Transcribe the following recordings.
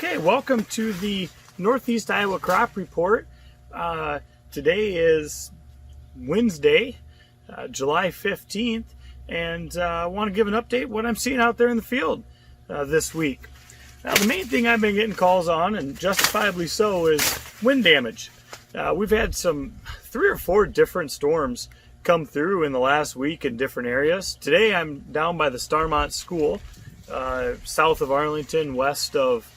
Okay, welcome to the Northeast Iowa Crop Report. Today is Wednesday, July 15th, and I want to give an update what I'm seeing out there in the field this week. Now, the main thing I've been getting calls on, and justifiably so, is wind damage. We've had 3 or 4 different storms come through in the last week in different areas. Today I'm down by the Starmont School, south of Arlington, west of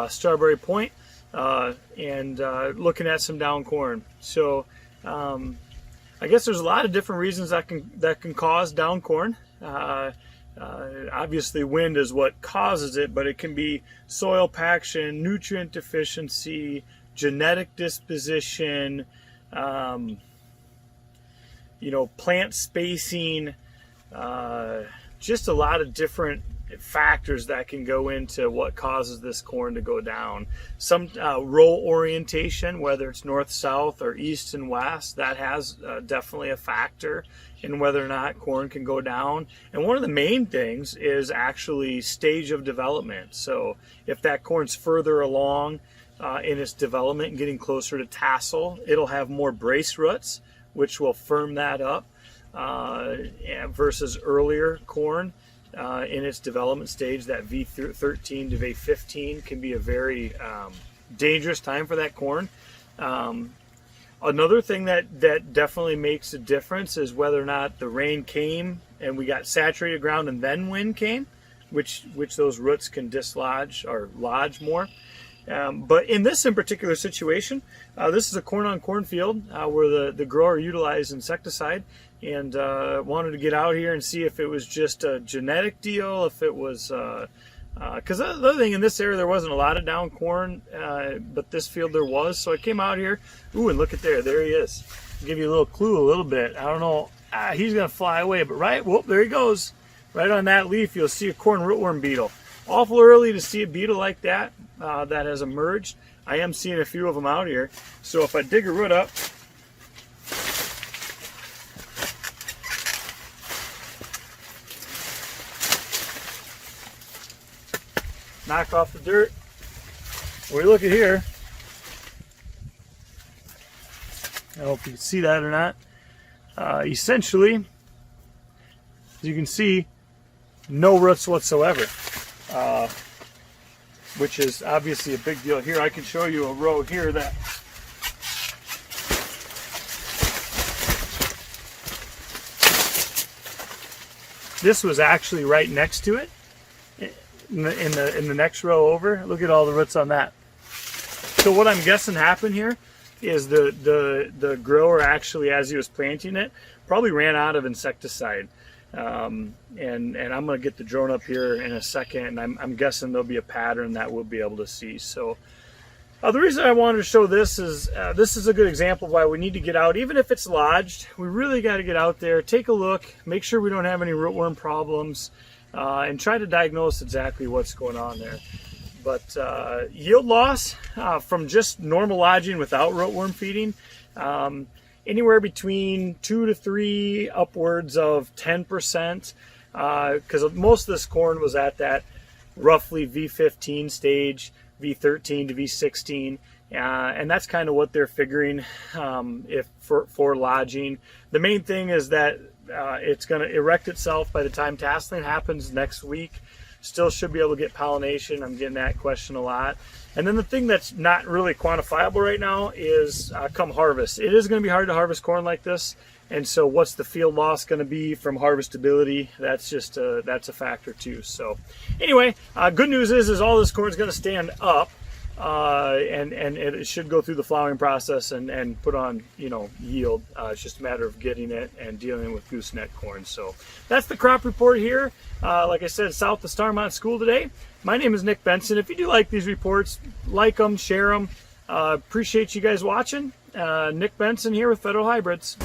Strawberry Point, and looking at some down corn. So I guess there's a lot of different reasons that can cause down corn. Obviously wind is what causes it, but it can be soil paction, nutrient deficiency, genetic disposition, plant spacing, just a lot of different factors that can go into what causes this corn to go down. Some row orientation, whether it's north-south or east and west, that has definitely a factor in whether or not corn can go down. And one of the main things is actually stage of development. So if that corn's further along in its development and getting closer to tassel, it'll have more brace roots, which will firm that up, versus earlier corn. In its development stage, that V13 to V15 can be a very dangerous time for that corn. Another thing that definitely makes a difference is whether or not the rain came and we got saturated ground and then wind came, which those roots can dislodge or lodge more. But in this particular situation, this is a corn-on-corn field where the grower utilized insecticide, and wanted to get out here and see if it was just a genetic deal, if it was, because the other thing, in this area there wasn't a lot of down corn, but this field there was, so I came out here. Ooh, and look at there he is. I'll give you a little clue a little bit. I don't know, he's gonna fly away, but there he goes. Right on that leaf you'll see a corn rootworm beetle. Awful early to see a beetle like that that has emerged. I am seeing a few of them out here, so if I dig a root up, knock off the dirt, we look at here, I hope you can see that or not, essentially, as you can see, no roots whatsoever, which is obviously a big deal. Here I can show you a row here that this was actually right next to it. In the next row over, look at all the roots on that. So what I'm guessing happened here is the grower actually, as he was planting it, probably ran out of insecticide. And I'm going to get the drone up here in a second, and I'm guessing there'll be a pattern that we'll be able to see. So the reason I wanted to show this is a good example of why we need to get out. Even if it's lodged, we really got to get out there, take a look, make sure we don't have any rootworm problems, and try to diagnose exactly what's going on there. But yield loss from just normal lodging without rootworm feeding, anywhere between 2 to 3, upwards of 10%, because most of this corn was at that roughly V15 stage, V13 to V16, and that's kind of what they're figuring if for lodging. The main thing is that it's going to erect itself by the time tasseling happens next week. Still should be able to get pollination. I'm getting that question a lot. And then the thing that's not really quantifiable right now is come harvest. It is going to be hard to harvest corn like this, and so what's the field loss going to be from harvestability? That's just that's a factor too. So anyway, good news is all this corn is going to stand up, and it should go through the flowering process and put on yield. It's just a matter of getting it and dealing with gooseneck corn. So that's the crop report here. Like I said, south of Starmont School today. My name is Nick Benson. If you do like these reports, like them, share them. Appreciate you guys watching. Nick Benson here with Federal Hybrids.